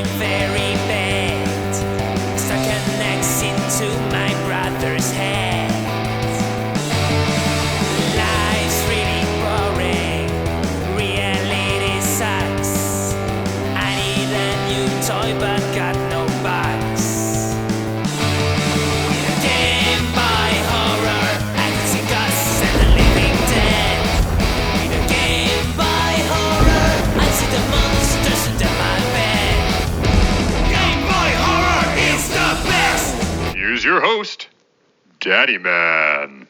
feeling very bad. Stuck an axe into my brother's head. Life's really boring. Reality sucks. I need a new toy but got no bucks. In a Game Boy horror, I can see ghosts and the living dead. In a Game Boy horror, I see the monsters under my bed. Game Boy horror is the best. Here's your host, Daddyman.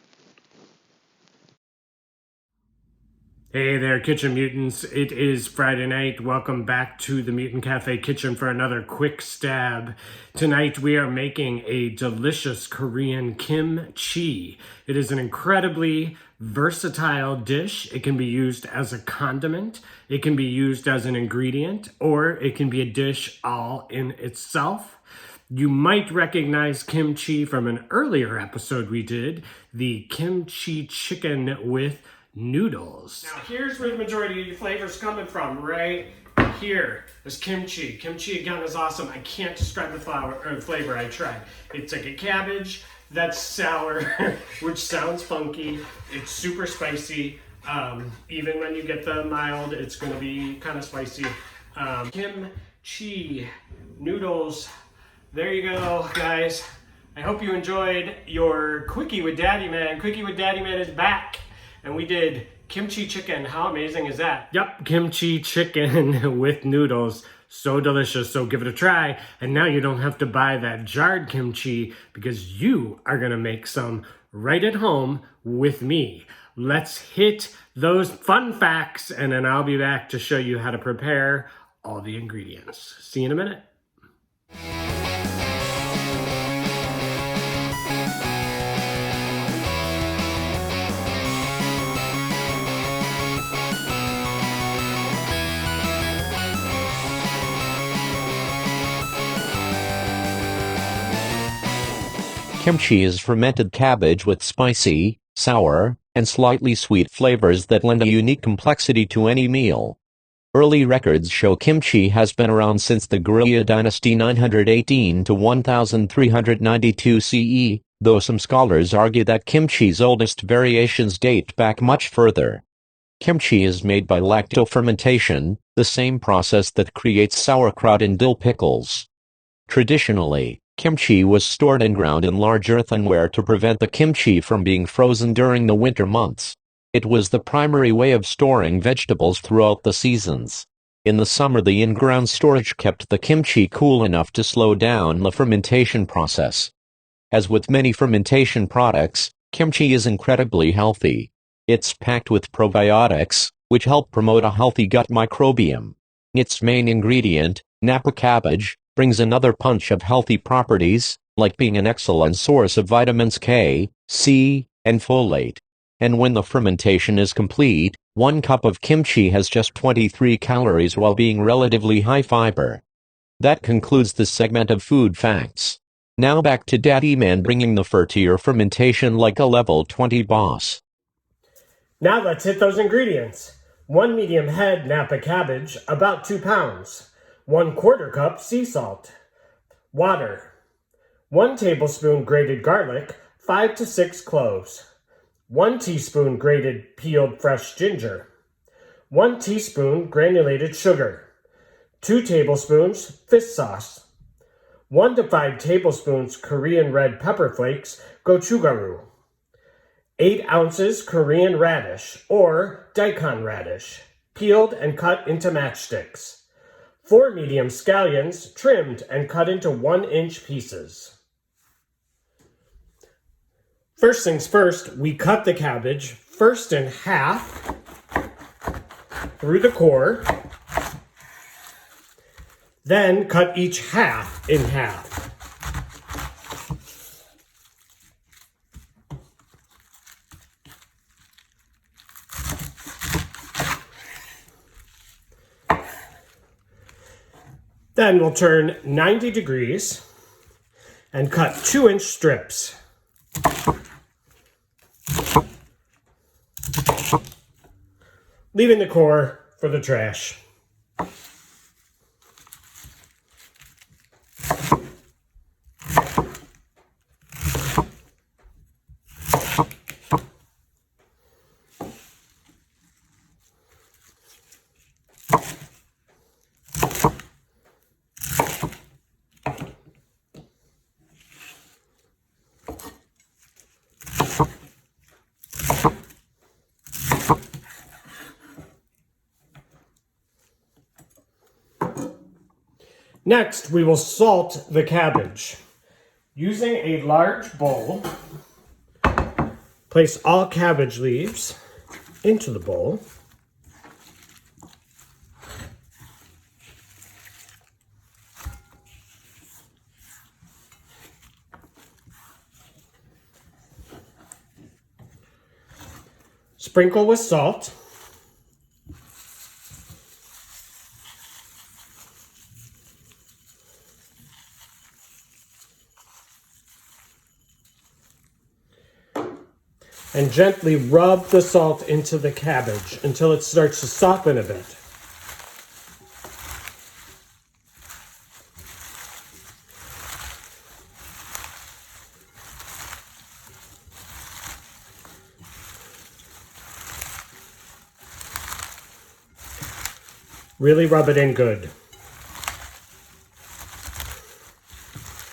Hey there, Kitchen Mutants. It is Friday night. Welcome back to the Mutant Cafe Kitchen for another quick stab. Tonight we are making a delicious Korean kimchi. It is an incredibly versatile dish. It can be used as a condiment, it can be used as an ingredient, or it can be a dish all in itself. You might recognize kimchi from an earlier episode we did, the kimchi chicken with noodles. Now here's where the majority of your flavor's coming from, right here. There's kimchi. Kimchi again is awesome. I can't describe the flavor. I tried. It's like a cabbage that's sour, which sounds funky. It's super spicy. Even when you get the mild, it's going to be kind of spicy. Kimchi noodles. There you go, guys. I hope you enjoyed your Quickie with Daddyman. Quickie with Daddyman is back. And we did kimchi chicken. How amazing is that? Yep, kimchi chicken with noodles. So delicious. So give it a try. And now you don't have to buy that jarred kimchi because you are going to make some right at home with me. Let's hit those fun facts and then I'll be back to show you how to prepare all the ingredients. See you in a minute. Kimchi is fermented cabbage with spicy, sour, and slightly sweet flavors that lend a unique complexity to any meal. Early records show kimchi has been around since the Goryeo dynasty 918 to 1392 CE, though some scholars argue that kimchi's oldest variations date back much further. Kimchi is made by lactofermentation, the same process that creates sauerkraut and dill pickles. Traditionally, kimchi was stored and ground in large earthenware to prevent the kimchi from being frozen during the winter months. It was the primary way of storing vegetables throughout the seasons. In the summer, the in-ground storage kept the kimchi cool enough to slow down the fermentation process. As with many fermentation products, kimchi is incredibly healthy. It's packed with probiotics, which help promote a healthy gut microbiome. Its main ingredient, Napa cabbage, brings another punch of healthy properties, like being an excellent source of vitamins K, C, and folate. And when the fermentation is complete, 1 cup of kimchi has just 23 calories while being relatively high fiber. That concludes this segment of food facts. Now back to Daddyman bringing the fur to your fermentation like a level 20 boss. Now let's hit those ingredients. 1 medium head Napa cabbage, about 2 pounds. 1/4 cup sea salt. Water. 1 tablespoon grated garlic, 5 to 6 cloves. 1 teaspoon grated peeled fresh ginger. 1 teaspoon granulated sugar. 2 tablespoons fish sauce. 1 to 5 tablespoons Korean red pepper flakes, gochugaru. 8 ounces Korean radish, or daikon radish, peeled and cut into matchsticks. 4 medium scallions, trimmed and cut into 1-inch pieces. First things first, we cut the cabbage first in half through the core, then cut each half in half. Then we'll turn 90 degrees and cut 2-inch strips. Leaving the core for the trash. Next, we will salt the cabbage. Using a large bowl, place all cabbage leaves into the bowl. Sprinkle with salt. And gently rub the salt into the cabbage until it starts to soften a bit. Really rub it in good.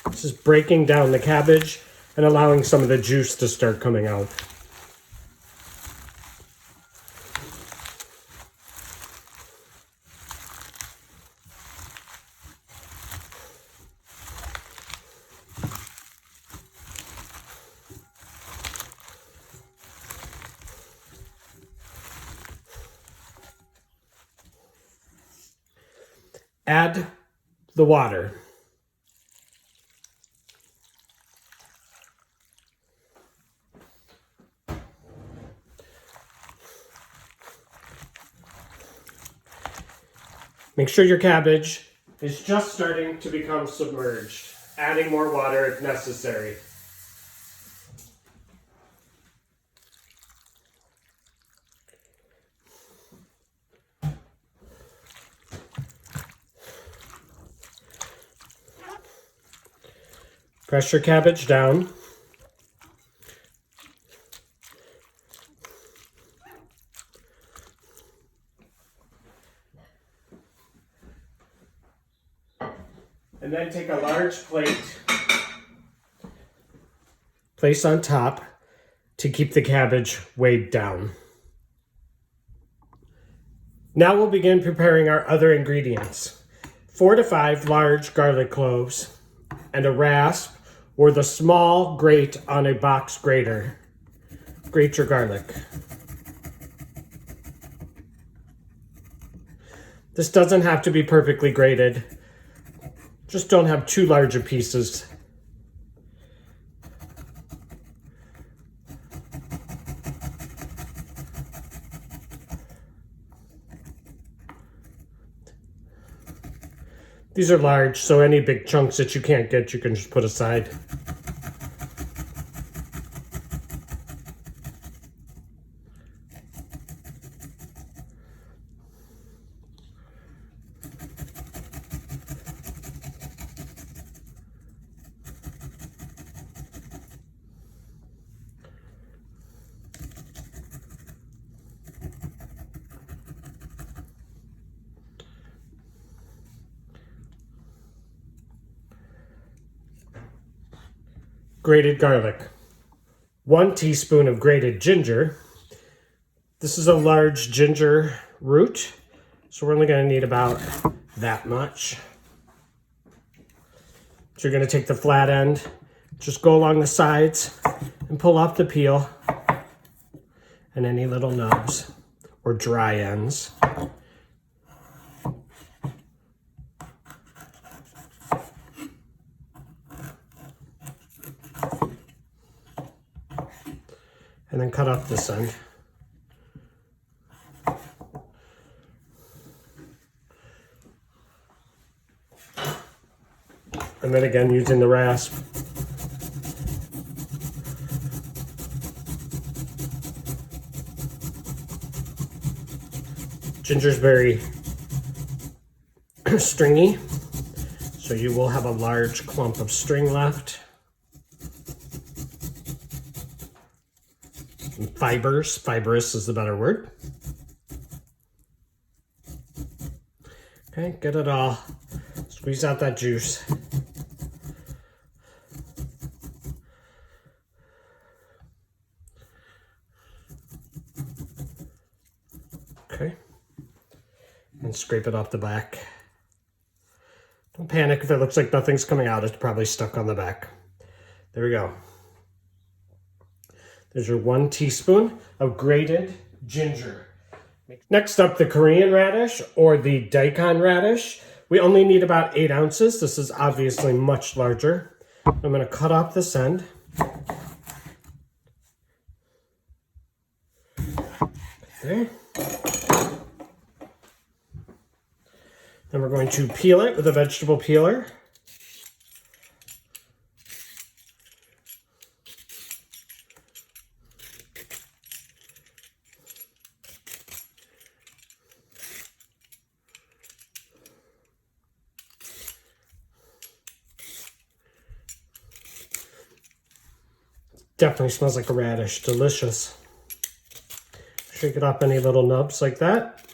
This is breaking down the cabbage and allowing some of the juice to start coming out. Add the water. Make sure your cabbage is just starting to become submerged, adding more water if necessary. Press your cabbage down. And then take a large plate, place on top to keep the cabbage weighed down. Now we'll begin preparing our other ingredients. 4 to 5 large garlic cloves and a rasp or the small grate on a box grater. Grate your garlic. This doesn't have to be perfectly grated. Just don't have too large of pieces. These are large, so any big chunks that you can't get, you can just put aside. Grated garlic. 1 teaspoon of grated ginger. This is a large ginger root, so we're only going to need about that much. So you're going to take the flat end, just go along the sides and pull off the peel and any little nubs or dry ends. And then cut off this end. And then again, using the rasp. Ginger's very stringy, so you will have a large clump of string left. Fibers, fibrous is the better word. Okay, get it all. Squeeze out that juice. Okay, and scrape it off the back. Don't panic if it looks like nothing's coming out. It's probably stuck on the back. There we go. There's your 1 teaspoon of grated ginger. Next up, the Korean radish or the daikon radish. We only need about 8 ounces. This is obviously much larger. I'm going to cut off this end. Okay. Then we're going to peel it with a vegetable peeler. Definitely smells like a radish. Delicious. Shake it off any little nubs like that.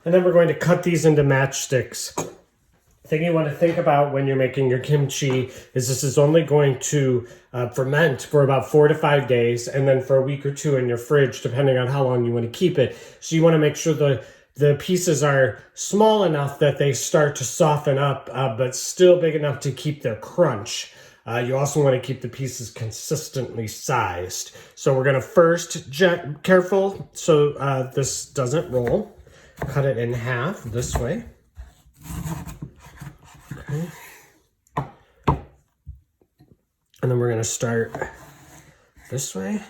And then we're going to cut these into matchsticks. The thing you want to think about when you're making your kimchi is this is only going to ferment for about 4 to 5 days, and then for a week or 2 in your fridge, depending on how long you want to keep it. So you want to make sure the pieces are small enough that they start to soften up, but still big enough to keep their crunch. You also want to keep the pieces consistently sized. So we're going to first, careful so this doesn't roll. Cut it in half this way. Okay. And then we're going to start this way.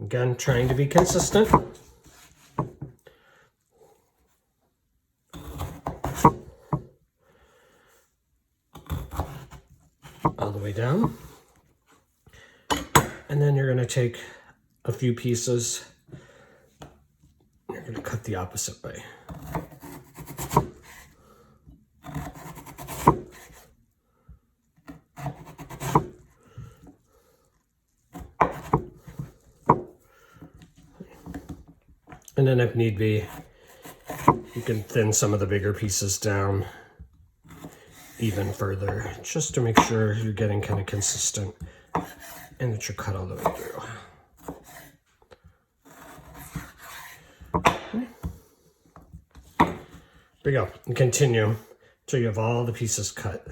Again, trying to be consistent. All the way down. And then you're going to take a few pieces. You're going to cut the opposite way. And then if need be, you can thin some of the bigger pieces down even further, just to make sure you're getting kind of consistent and that you're cut all the way through. Okay. There we go. And continue until you have all the pieces cut.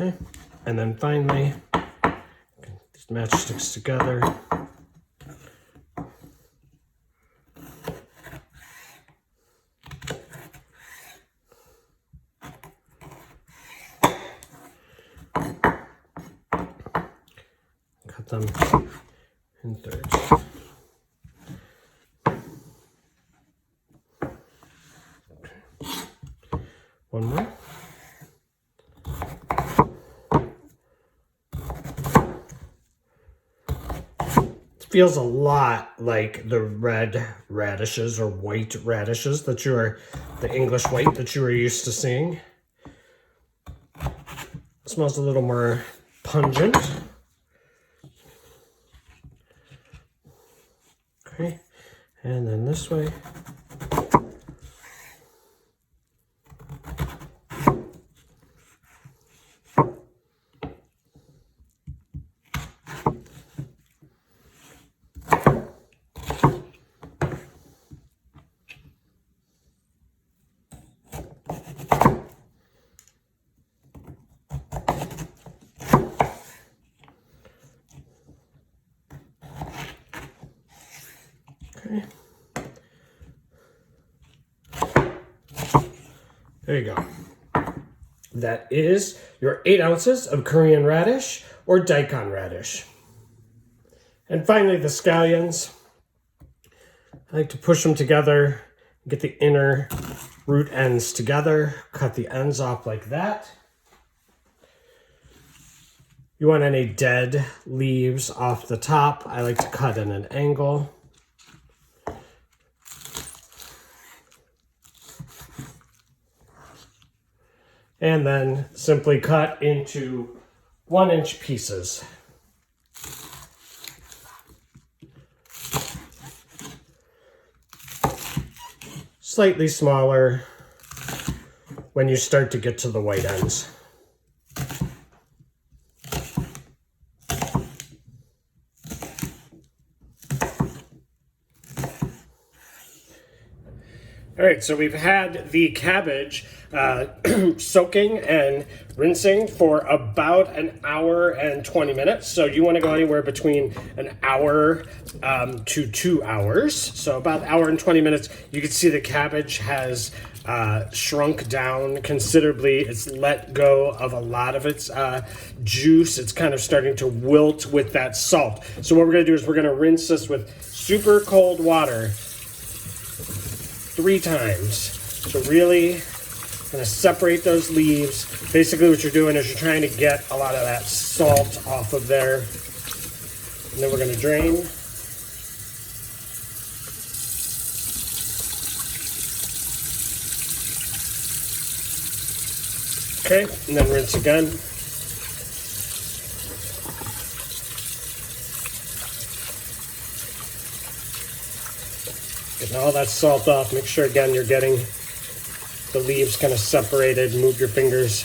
Okay, and then finally, these matchsticks together. Cut them in thirds. One more. Feels a lot like the red radishes or white radishes that the English white that you are used to seeing. It smells a little more pungent. Okay, and then this way. Okay. There you go. That is your 8 ounces of Korean radish or daikon radish. And finally, the scallions. I like to push them together, get the inner root ends together, cut the ends off like that. You want any dead leaves off the top. I like to cut in an angle. And then simply cut into 1-inch pieces. Slightly smaller when you start to get to the white ends. All right, so we've had the cabbage soaking and rinsing for about an hour and 20 minutes. So you want to go anywhere between an hour to 2 hours. So about an hour and 20 minutes. You can see the cabbage has shrunk down considerably. It's let go of a lot of its juice. It's kind of starting to wilt with that salt. So what we're going to do is we're going to rinse this with super cold water 3 times. So really gonna separate those leaves. Basically what you're doing is you're trying to get a lot of that salt off of there. And then we're gonna drain. Okay, and then rinse again. Getting all that salt off. Make sure again you're getting the leaves kind of separated. Move your fingers.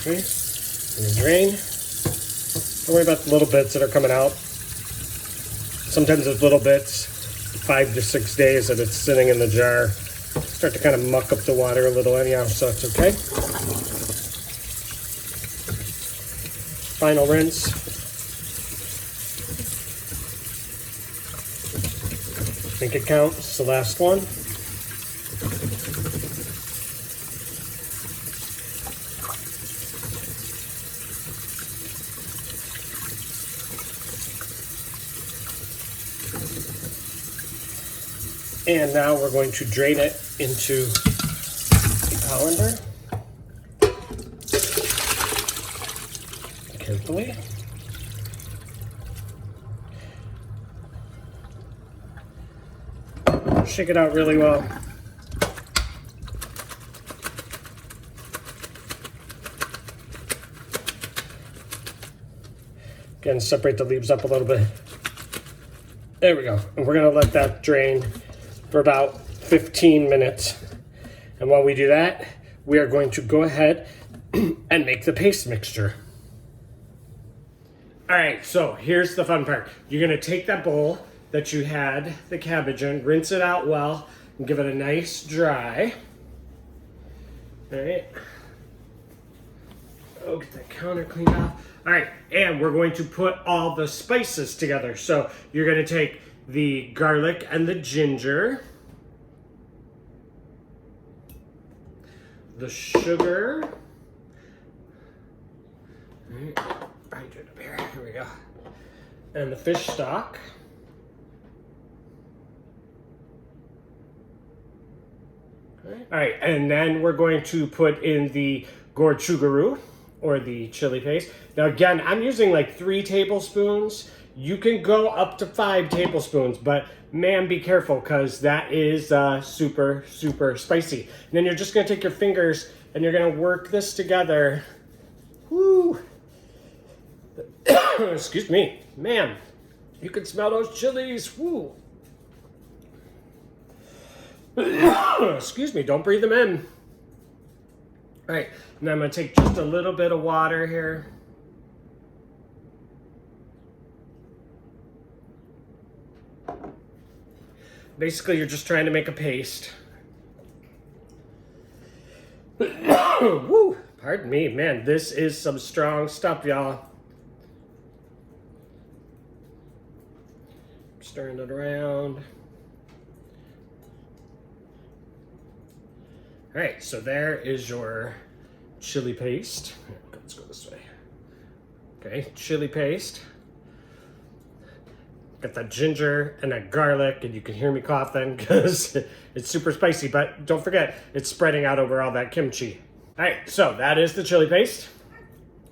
Okay, and drain. Don't worry about the little bits that are coming out. Sometimes those little bits, 5 to 6 days that it's sitting in the jar, start to kind of muck up the water a little anyhow, so it's okay. Final rinse. Make it count. It's the last one. And now we're going to drain it into the colander. Carefully. Shake it out really well. Again, separate the leaves up a little bit. There we go. And we're gonna let that drain for about 15 minutes. And while we do that, we are going to go ahead and make the paste mixture. All right, so here's the fun part. You're gonna take that bowl that you had the cabbage in, rinse it out well, and give it a nice dry. All right. Oh, get that counter cleaned off. All right, and we're going to put all the spices together. So you're gonna take the garlic and the ginger, the sugar. All right, grind it up here. Here we go. And the fish stock. All right, and then we're going to put in the gochujang, or the chili paste. Now again, I'm using like 3 tablespoons. You can go up to 5 tablespoons, but man, be careful because that is super, super spicy. And then you're just gonna take your fingers and you're gonna work this together. Woo! Excuse me, man, you can smell those chilies, woo! Excuse me, don't breathe them in. All right, and I'm gonna take just a little bit of water here. Basically, you're just trying to make a paste. Woo, pardon me, man, this is some strong stuff, y'all. Stirring it around. All right, so there is your chili paste. Let's go this way. Okay, chili paste. Got that ginger and that garlic, and you can hear me coughing because it's super spicy, but don't forget, it's spreading out over all that kimchi. All right, so that is the chili paste.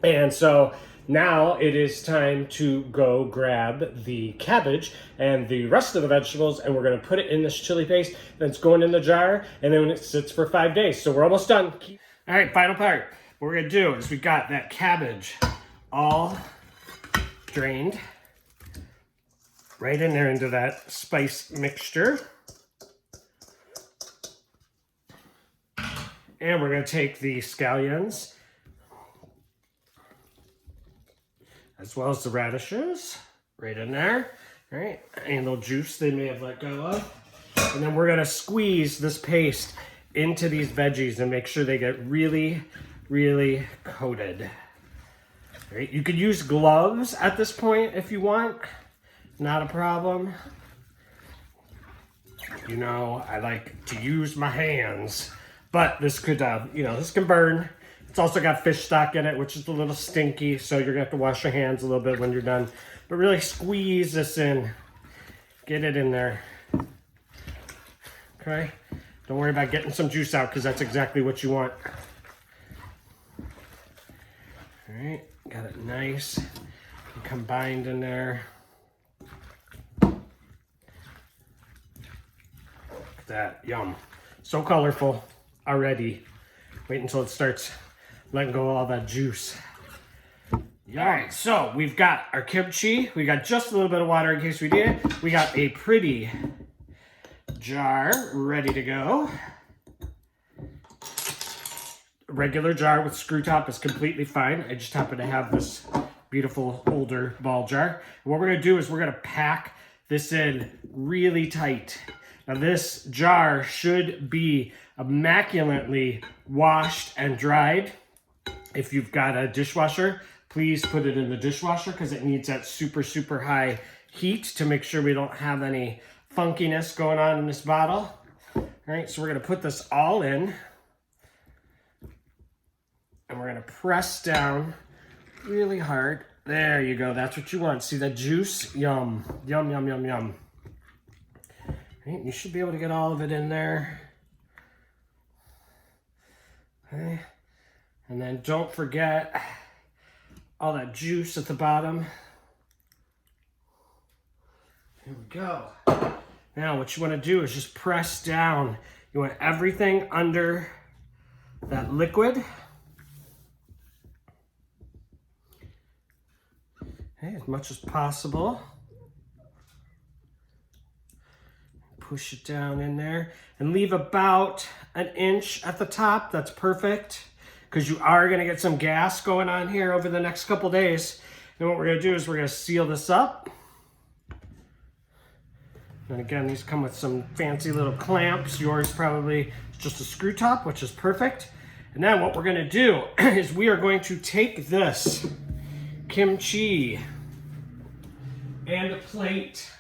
And so Now it is time to go grab the cabbage and the rest of the vegetables, and we're gonna put it in this chili paste. Then it's going in the jar, and then it sits for 5 days. So we're almost done. All right, final part. What we're gonna do is we got that cabbage all drained right in there into that spice mixture. And we're gonna take the scallions as well as the radishes right in there, all right? Any little juice they may have let go of. And then we're gonna squeeze this paste into these veggies and make sure they get really, really coated. All right, you could use gloves at this point if you want, not a problem. You know, I like to use my hands, but this could, this can burn. It's also got fish stock in it, which is a little stinky, so you're gonna have to wash your hands a little bit when you're done. But really squeeze this in, get it in there, okay? Don't worry about getting some juice out, because that's exactly what you want. All right, got it nice and combined in there. Look at that, yum. So colorful already. Wait until it starts letting go of all that juice. All right, so we've got our kimchi. We got just a little bit of water in case we need it. We got a pretty jar ready to go. A regular jar with screw top is completely fine. I just happen to have this beautiful older ball jar. And what we're gonna do is we're gonna pack this in really tight. Now this jar should be immaculately washed and dried. If you've got a dishwasher, please put it in the dishwasher because it needs that super, super high heat to make sure we don't have any funkiness going on in this bottle. All right, so we're gonna put this all in and we're gonna press down really hard. There you go, that's what you want. See that juice? Yum, yum, yum, yum, yum. All right, you should be able to get all of it in there. Okay. And then don't forget all that juice at the bottom. Here we go. Now what you want to do is just press down. You want everything under that liquid. Okay, as much as possible. Push it down in there and leave about an inch at the top. That's perfect, because you are gonna get some gas going on here over the next couple days. And what we're gonna do is we're gonna seal this up. And again, these come with some fancy little clamps. Yours probably is just a screw top, which is perfect. And then what we're gonna do is we are going to take this kimchi and a plate,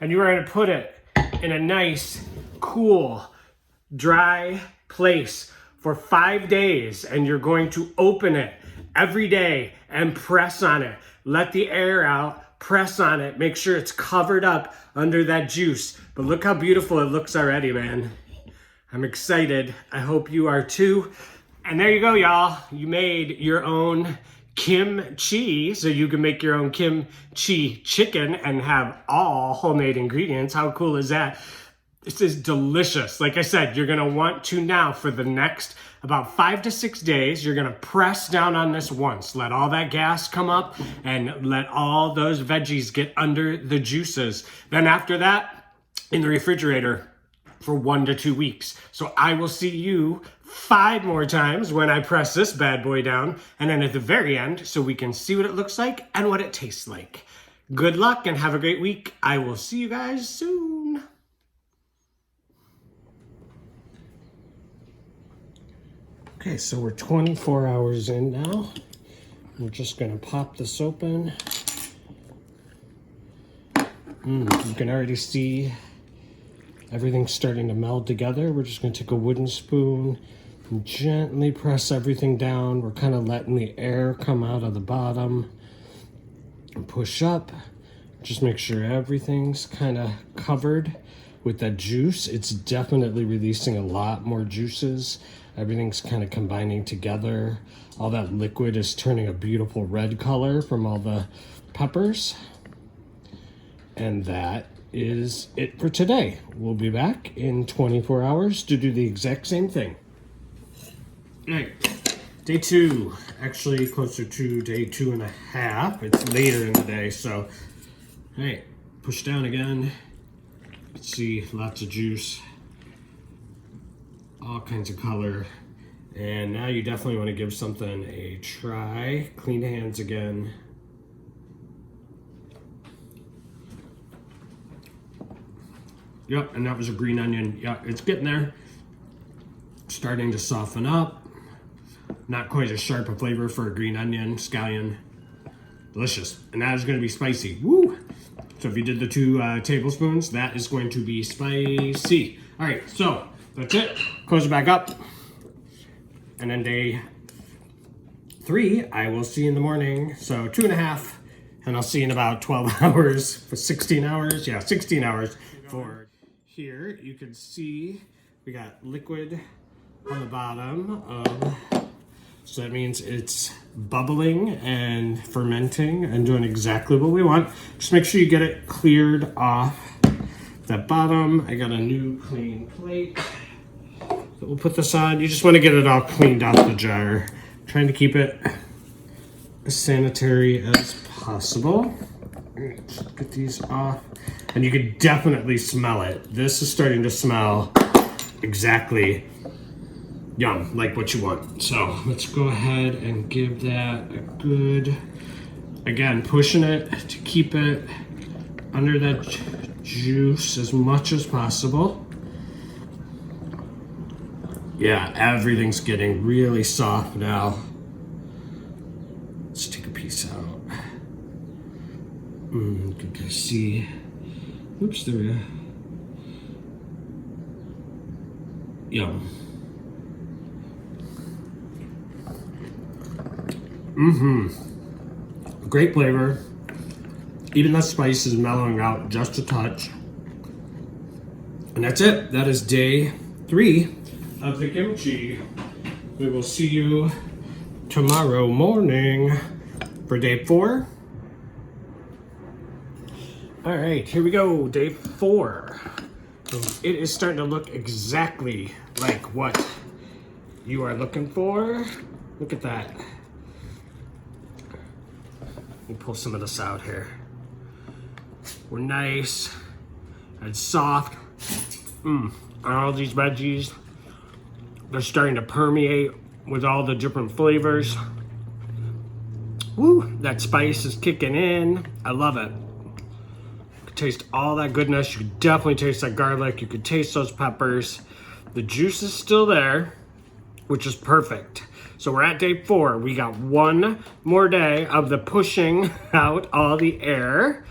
and you are going to put it in a nice, cool, dry place for 5 days, and you're going to open it every day and press on it. Let the air out, press on it, make sure it's covered up under that juice. But look how beautiful it looks already, man. I'm excited. I hope you are too. And there you go, y'all. You made your own kimchi, so you can make your own kimchi chicken and have all homemade ingredients. How cool is that? This is delicious. Like I said, you're gonna want to now for the next about 5 to 6 days, you're gonna press down on this once. Let all that gas come up and let all those veggies get under the juices. Then after that, in the refrigerator for 1 to 2 weeks. So I will see you 5 more times when I press this bad boy down, and then at the very end, so we can see what it looks like and what it tastes like. Good luck and have a great week. I will see you guys soon. Okay, so we're 24 hours in now. We're just gonna pop this open. You can already see everything's starting to meld together. We're just gonna take a wooden spoon and gently press everything down. We're kind of letting the air come out of the bottom and push up. Just make sure everything's kind of covered with that juice. It's definitely releasing a lot more juices. Everything's kind of combining together. All that liquid is turning a beautiful red color from all the peppers. And that is it for today. We'll be back in 24 hours to do the exact same thing. All right, day 2, actually closer to day 2.5. It's later in the day, so, hey, push down again. Let's see, lots of juice, all kinds of color. And now you definitely want to give something a try. Clean hands again. Yep, and that was a green onion. Yep, it's getting there. Starting to soften up. Not quite as sharp a flavor for a green onion, scallion. Delicious. And that is going to be spicy. Woo! So if you did the 2 tablespoons, that is going to be spicy. All right, so that's it. Close it back up. And then day 3, I will see you in the morning. So 2.5, and I'll see you in about 12 hours for 16 hours. Yeah, 16 hours for here. You can see we got liquid on the bottom of, so that means it's bubbling and fermenting and doing exactly what we want. Just make sure you get it cleared off that bottom. I got a new clean plate. So we'll put this on. You just want to get it all cleaned out the jar. Trying to keep it as sanitary as possible. Let's get these off. And you can definitely smell it. This is starting to smell exactly yum, like what you want. So let's go ahead and give that a good, again, pushing it to keep it under that juice as much as possible. Yeah, everything's getting really soft now. Let's take a piece out. You can see. Oops, there we go. Yum. Great flavor. Even the spice is mellowing out just a touch. And that's it. That is day 3 of the kimchi. We will see you tomorrow morning for day 4. All right, here we go, day 4. It is starting to look exactly like what you are looking for. Look at that. Let me pull some of this out here. We're nice and soft. All these veggies, they're starting to permeate with all the different flavors. Woo, that spice is kicking in. I love it. You can taste all that goodness. You can definitely taste that garlic. You can taste those peppers. The juice is still there, which is perfect. So we're at day 4. We got 1 more day of the pushing out all the air.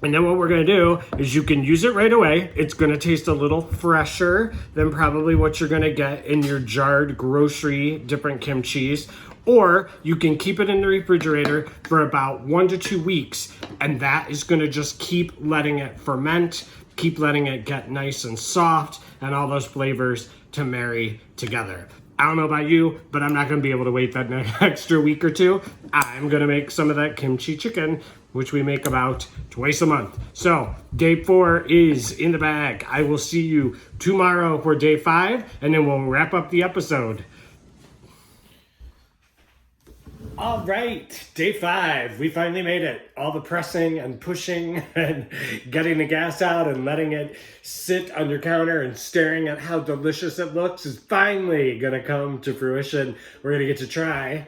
And then what we're gonna do is you can use it right away. It's gonna taste a little fresher than probably what you're gonna get in your jarred grocery different kimchis. Or you can keep it in the refrigerator for about 1 to 2 weeks. And that is gonna just keep letting it ferment, keep letting it get nice and soft, and all those flavors to marry together. I don't know about you, but I'm not gonna be able to wait that extra week or 2. I'm gonna make some of that kimchi chicken, which we make about twice a month. So day 4 is in the bag. I will see you tomorrow for day 5, and then we'll wrap up the episode. All right, day 5, we finally made it. All the pressing and pushing and getting the gas out and letting it sit on your counter and staring at how delicious it looks is finally gonna come to fruition. We're gonna get to try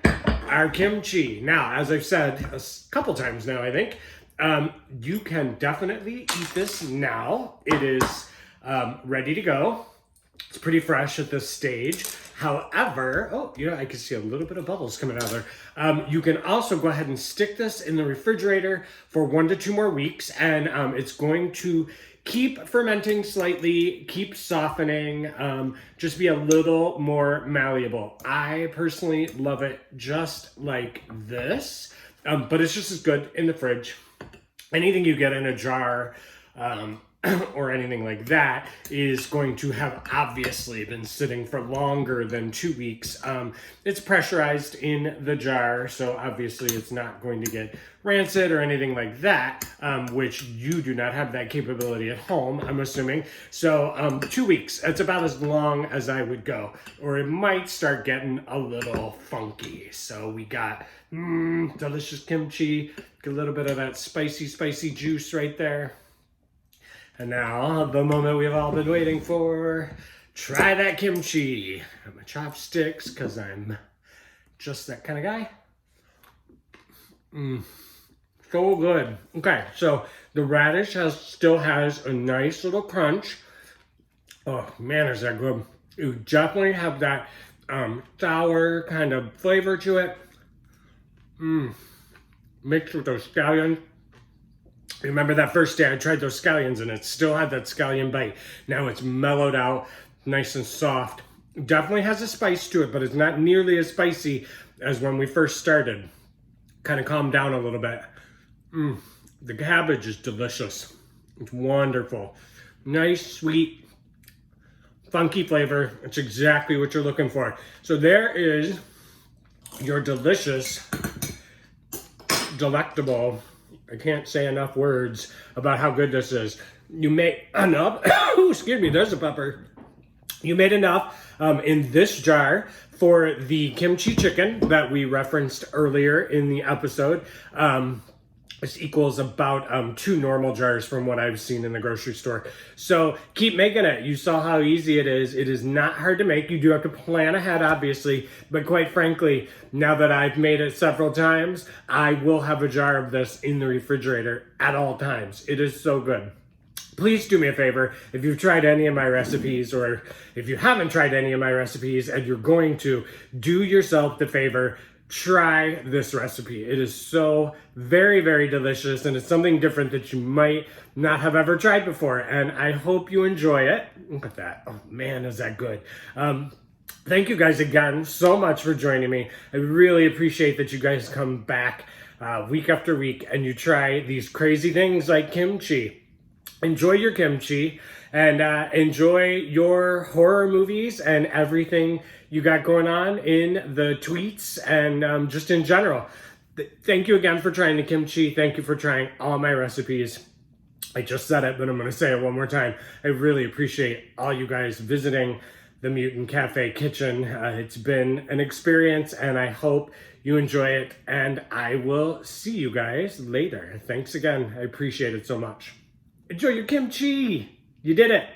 our kimchi. Now, as I've said a couple times now, I think, you can definitely eat this now. It is ready to go. It's pretty fresh at this stage. However, I can see a little bit of bubbles coming out of there. You can also go ahead and stick this in the refrigerator for 1 to 2 more weeks, and it's going to keep fermenting slightly, keep softening, just be a little more malleable. I personally love it just like this, but it's just as good in the fridge. Anything you get in a jar, or anything like that is going to have obviously been sitting for longer than 2 weeks. It's pressurized in the jar, so obviously it's not going to get rancid or anything like that, which you do not have that capability at home, I'm assuming. So 2 weeks, that's about as long as I would go, or it might start getting a little funky. So we got delicious kimchi, a little bit of that spicy juice right there. And now, the moment we've all been waiting for, try that kimchi. Got my chopsticks, because I'm just that kind of guy. So good. Okay, so the radish still has a nice little crunch. Oh man, is that good. You definitely have that sour kind of flavor to it. Mixed with those scallions. Remember that first day I tried those scallions and it still had that scallion bite. Now it's mellowed out, nice and soft. Definitely has a spice to it, but it's not nearly as spicy as when we first started. Kind of calmed down a little bit. The cabbage is delicious. It's wonderful. Nice, sweet, funky flavor. It's exactly what you're looking for. So there is your delicious, delectable, I can't say enough words about how good this is. You made enough, excuse me, there's a pepper. You made enough in this jar for the kimchi chicken that we referenced earlier in the episode. This equals about 2 normal jars from what I've seen in the grocery store. So keep making it. You saw how easy it is. It is not hard to make. You do have to plan ahead, obviously. But quite frankly, now that I've made it several times, I will have a jar of this in the refrigerator at all times. It is so good. Please do me a favor, if you've tried any of my recipes, or if you haven't tried any of my recipes and you're going to, do yourself the favor, try this recipe. It is so very, very delicious, and it's something different that you might not have ever tried before, and I hope you enjoy it. Look at that. Oh man, is that good. Thank you guys again so much for joining me. I really appreciate that you guys come back week after week and you try these crazy things like kimchi. Enjoy your kimchi and enjoy your horror movies and everything you got going on in the tweets and just in general. Thank you again for trying the kimchi. Thank you for trying all my recipes. I just said it, but I'm going to say it one more time. I really appreciate all you guys visiting the Mutant Cafe Kitchen. It's been an experience, and I hope you enjoy it, and I will see you guys later. Thanks again. I appreciate it so much. Enjoy your kimchi. You did it.